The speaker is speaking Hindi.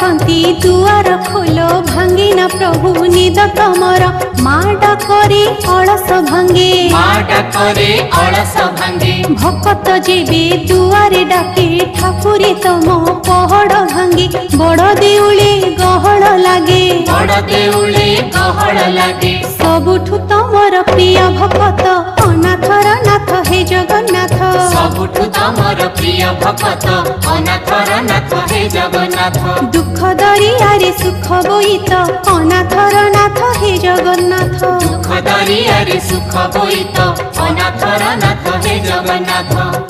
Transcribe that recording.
डाकती दुआर खोलो भांगिना प्रभु निद तमर माड करे अलस भांगे भकत जेबे दुआरे डाके ठाकुरी तम पहड़ भांगे बड़ देउले गहळ लागे सबुठु तमर प्रिय भकत अनाथर नाथ हे जगन्नाथ सबुठु तमर प्रिय भकत अनाथर नाथ हे जगन्नाथ दुख दरियारे सुख बोईत अनाथर नाथ हे जगन्नाथ दुख दरियारे सुख बोईत अनाथर नाथ हे जगन्नाथ।